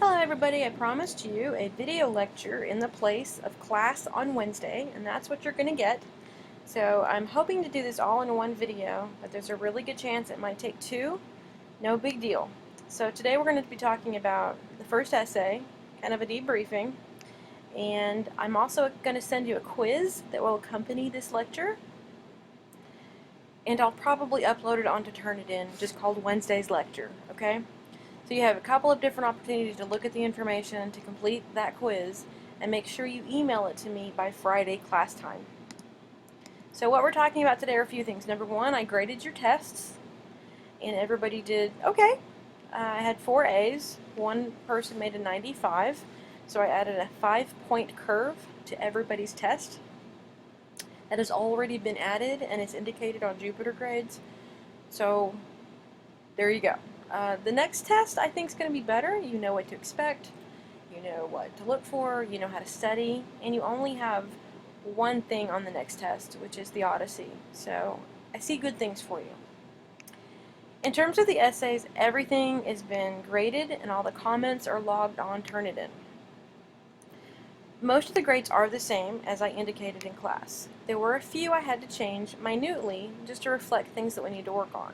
Hello everybody, I promised you a video lecture in the place of class on Wednesday, and that's what you're going to get. So I'm hoping to do this all in one video, but there's a really good chance it might take two. No big deal. So today we're going to be talking about the first essay, kind of a debriefing, and I'm also going to send you a quiz that will accompany this lecture, and I'll probably upload it onto Turnitin, just called Wednesday's Lecture, okay? So you have a couple of different opportunities to look at the information, to complete that quiz, and make sure you email it to me by Friday class time. So what we're talking about today are a few things. Number one, I graded your tests, and everybody did okay. I had 4 A's. One person made a 95, so I added a 5-point curve to everybody's test. That has already been added, and it's indicated on Jupyter Grades. So there you go. The next test I think is going to be better. You know what to expect, you know what to look for, you know how to study, and you only have one thing on the next test, which is the Odyssey. So I see good things for you. In terms of the essays, everything has been graded and all the comments are logged on Turnitin. Most of the grades are the same as I indicated in class. There were a few I had to change minutely just to reflect things that we need to work on.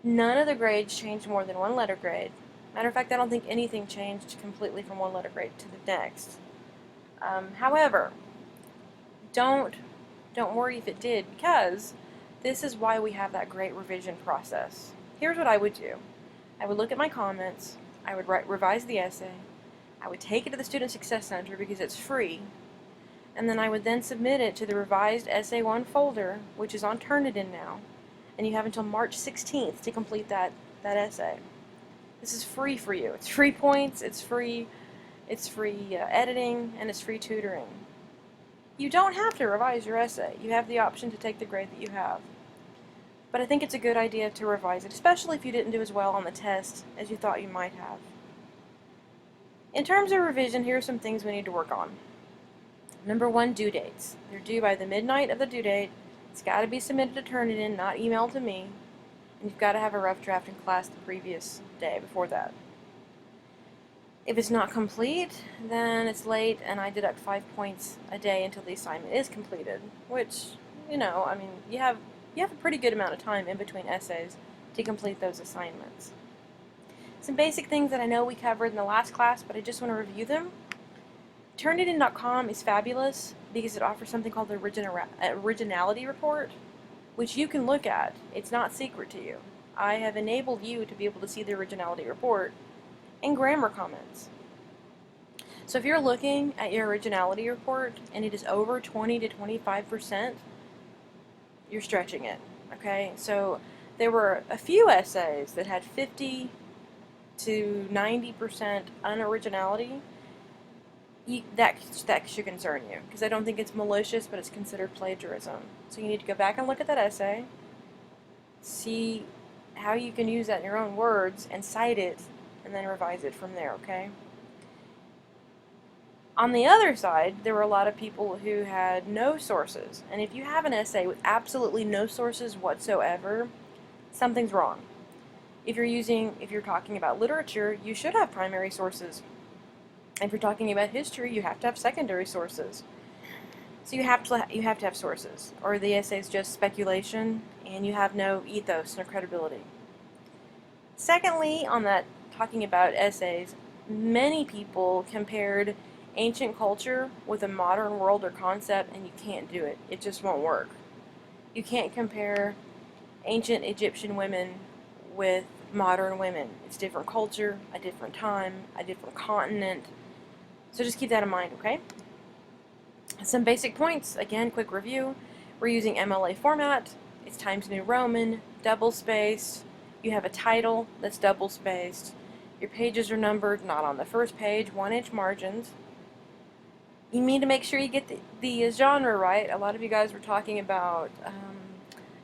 None of the grades changed more than one letter grade. Matter of fact, I don't think anything changed completely from one letter grade to the next. However, don't worry if it did, because this is why we have that great revision process. Here's what I would do. I would look at my comments, I would revise the essay, I would take it to the Student Success Center because it's free, and then I would then submit it to the revised Essay 1 folder, which is on Turnitin now. And you have until March 16th to complete that essay. This is free for you. It's free points, it's free editing, and it's free tutoring. You don't have to revise your essay. You have the option to take the grade that you have. But I think it's a good idea to revise it, especially if you didn't do as well on the test as you thought you might have. In terms of revision, here are some things we need to work on. Number one, due dates. They're due by the midnight of the due date. It's got to be submitted to Turnitin, not emailed to me. And you've got to have a rough draft in class the previous day before that. If it's not complete, then it's late and I deduct 5 points a day until the assignment is completed. Which, you know, I mean, you have a pretty good amount of time in between essays to complete those assignments. Some basic things that I know we covered in the last class, but I just want to review them. Turnitin.com is fabulous because it offers something called the Originality Report, which you can look at. It's not secret to you. I have enabled you to be able to see the Originality Report and grammar comments. So if you're looking at your Originality Report and it is over 20 to 25%, you're stretching it, okay? So there were a few essays that had 50 to 90% unoriginality. That should concern you, because I don't think it's malicious, but it's considered plagiarism. So you need to go back and look at that essay, see how you can use that in your own words, and cite it, and then revise it from there, okay? On the other side, there were a lot of people who had no sources, and if you have an essay with absolutely no sources whatsoever, something's wrong. If you're talking about literature, you should have primary sources. If you're talking about history, you have to have secondary sources. So you have to have sources, or the essay is just speculation, and you have no ethos, no credibility. Secondly, on that, talking about essays, many people compared ancient culture with a modern world or concept, and you can't do it. It just won't work. You can't compare ancient Egyptian women with modern women. It's different culture, a different time, a different continent. So just keep that in mind, okay? Some basic points, again, quick review. We're using MLA format. It's Times New Roman, double-spaced. You have a title that's double-spaced. Your pages are numbered, not on the first page, 1-inch margins. You need to make sure you get the genre right. A lot of you guys were talking about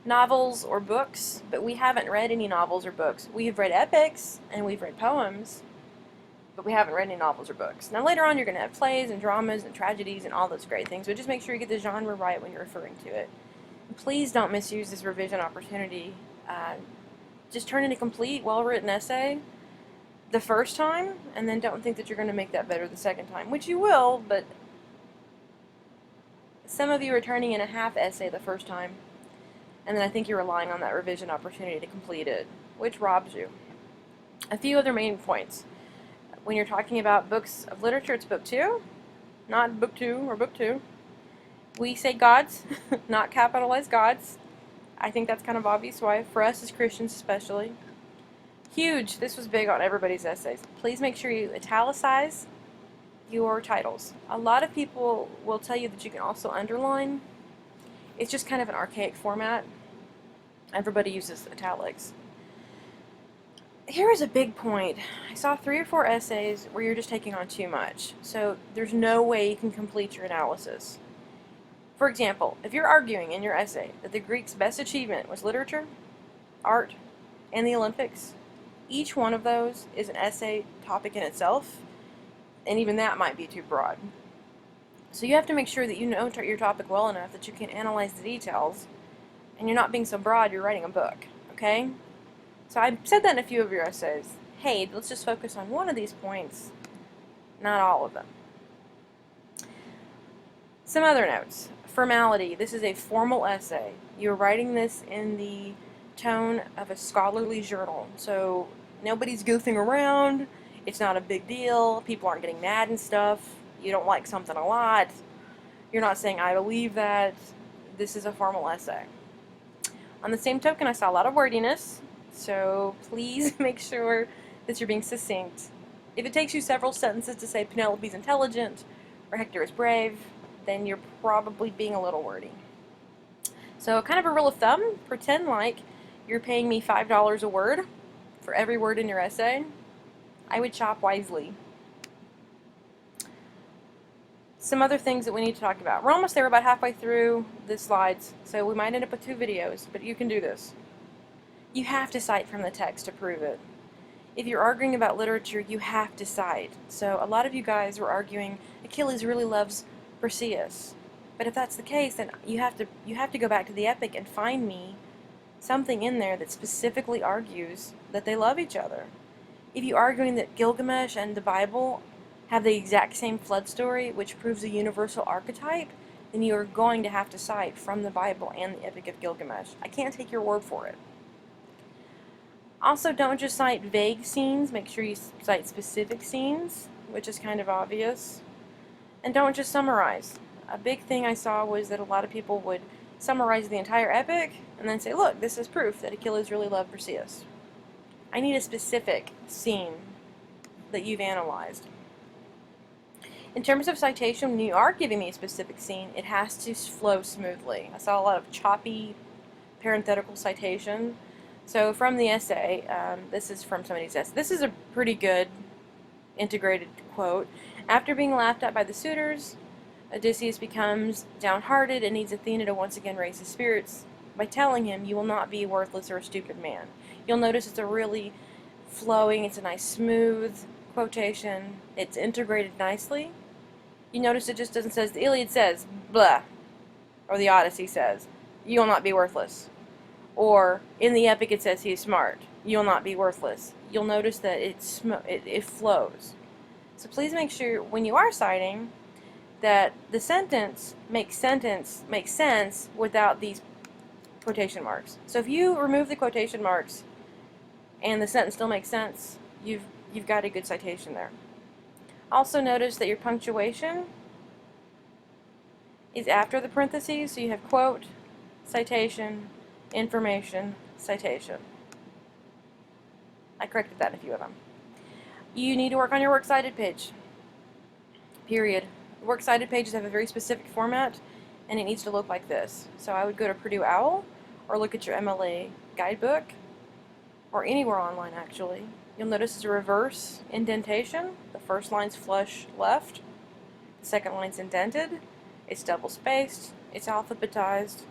novels or books, but we haven't read any novels or books. We've read epics, and we've read poems, but we haven't read any novels or books. Now later on you're going to have plays and dramas and tragedies and all those great things, but just make sure you get the genre right when you're referring to it. And please don't misuse this revision opportunity. Just turn in a complete, well-written essay the first time, and then don't think that you're going to make that better the second time, which you will, but some of you are turning in a half essay the first time, and then I think you're relying on that revision opportunity to complete it, which robs you. A few other main points. When you're talking about books of literature, it's book 2, not book 2 or book 2. We say gods, not capitalized gods. I think that's kind of obvious why, for us as Christians especially. Huge, this was big on everybody's essays. Please make sure you italicize your titles. A lot of people will tell you that you can also underline. It's just kind of an archaic format. Everybody uses italics. Here is a big point. I saw 3 or 4 essays where you're just taking on too much. So there's no way you can complete your analysis. For example, if you're arguing in your essay that the Greeks' best achievement was literature, art, and the Olympics, each one of those is an essay topic in itself, and even that might be too broad. So you have to make sure that you know your topic well enough that you can analyze the details, and you're not being so broad you're writing a book, okay? So I said that in a few of your essays. Hey, let's just focus on one of these points, not all of them. Some other notes. Formality. This is a formal essay. You're writing this in the tone of a scholarly journal. So nobody's goofing around. It's not a big deal. People aren't getting mad and stuff. You don't like something a lot. You're not saying, I believe that. This is a formal essay. On the same token, I saw a lot of wordiness. So please make sure that you're being succinct. If it takes you several sentences to say Penelope's intelligent or Hector is brave, then you're probably being a little wordy. So kind of a rule of thumb, pretend like you're paying me $5 a word for every word in your essay. I would shop wisely. Some other things that we need to talk about. We're almost there, about halfway through the slides, so we might end up with 2 videos, but you can do this. You have to cite from the text to prove it. If you're arguing about literature, you have to cite. So a lot of you guys were arguing Achilles really loves Perseus. But if that's the case, then you have to go back to the epic and find me something in there that specifically argues that they love each other. If you're arguing that Gilgamesh and the Bible have the exact same flood story, which proves a universal archetype, then you are going to have to cite from the Bible and the Epic of Gilgamesh. I can't take your word for it. Also, don't just cite vague scenes. Make sure you cite specific scenes, which is kind of obvious. And don't just summarize. A big thing I saw was that a lot of people would summarize the entire epic and then say, look, this is proof that Achilles really loved Perseus. I need a specific scene that you've analyzed. In terms of citation, when you are giving me a specific scene, it has to flow smoothly. I saw a lot of choppy parenthetical citation. So from the essay, this is from somebody's essay. This is a pretty good integrated quote. After being laughed at by the suitors, Odysseus becomes downhearted and needs Athena to once again raise his spirits by telling him, you will not be a worthless or a stupid man. You'll notice it's a really flowing, it's a nice smooth quotation. It's integrated nicely. You notice it just doesn't say, the Iliad says, blah, or the Odyssey says, you will not be worthless. Or in the epic it says he is smart. You'll not be worthless. You'll notice that it flows. So please make sure when you are citing that the sentence makes sense without these quotation marks. So if you remove the quotation marks and the sentence still makes sense, you've got a good citation there. Also notice that your punctuation is after the parentheses, so you have quote, citation, information, citation. I corrected that in a few of them. You need to work on your works cited page. Period. Works cited pages have a very specific format, and it needs to look like this. So I would go to Purdue OWL, or look at your MLA guidebook, or anywhere online actually. You'll notice it's a reverse indentation. The first line's flush left, the second line's indented, it's double spaced, it's alphabetized,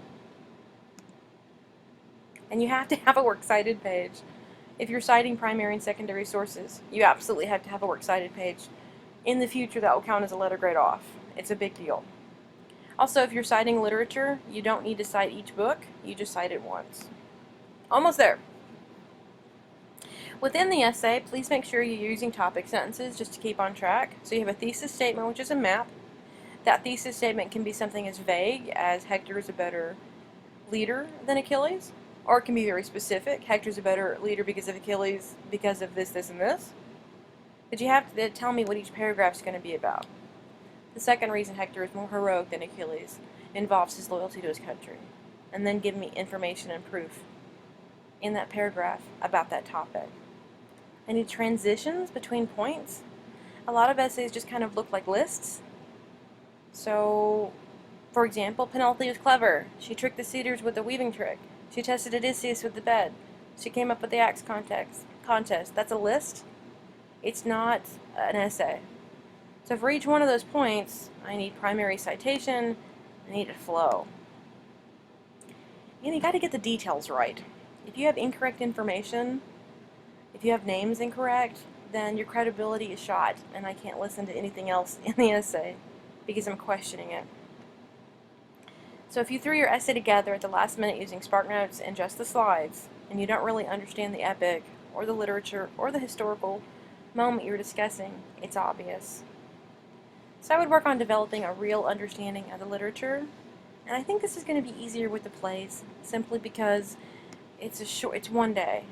and you have to have a works cited page. If you're citing primary and secondary sources, you absolutely have to have a works cited page. In the future, that will count as a letter grade off. It's a big deal. Also, if you're citing literature, you don't need to cite each book, you just cite it once. Almost there. Within the essay, please make sure you're using topic sentences just to keep on track. So you have a thesis statement, which is a map. That thesis statement can be something as vague as Hector is a better leader than Achilles, or it can be very specific. Hector's a better leader because of Achilles, because of this, this, and this. But you have to tell me what each paragraph is going to be about. The second reason Hector is more heroic than Achilles involves his loyalty to his country. And then give me information and proof in that paragraph about that topic. I need transitions between points. A lot of essays just kind of look like lists. So, for example, Penelope was clever. She tricked the suitors with the weaving trick. She tested Odysseus with the bed. She came up with the axe contest. That's a list. It's not an essay. So for each one of those points, I need primary citation, I need a flow. And you got to get the details right. If you have incorrect information, if you have names incorrect, then your credibility is shot, and I can't listen to anything else in the essay because I'm questioning it. So if you threw your essay together at the last minute using SparkNotes and just the slides, and you don't really understand the epic, or the literature, or the historical moment you're discussing, it's obvious. So I would work on developing a real understanding of the literature, and I think this is going to be easier with the plays, simply because it's one day.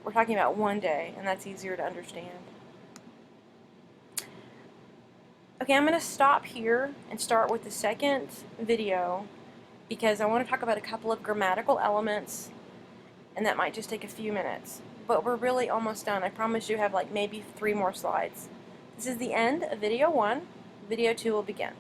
We're talking about one day, and that's easier to understand. Okay, I'm going to stop here and start with the second video because I want to talk about a couple of grammatical elements, and that might just take a few minutes. But we're really almost done. I promise you have like maybe 3 more slides. This is the end of video 1. Video 2 will begin.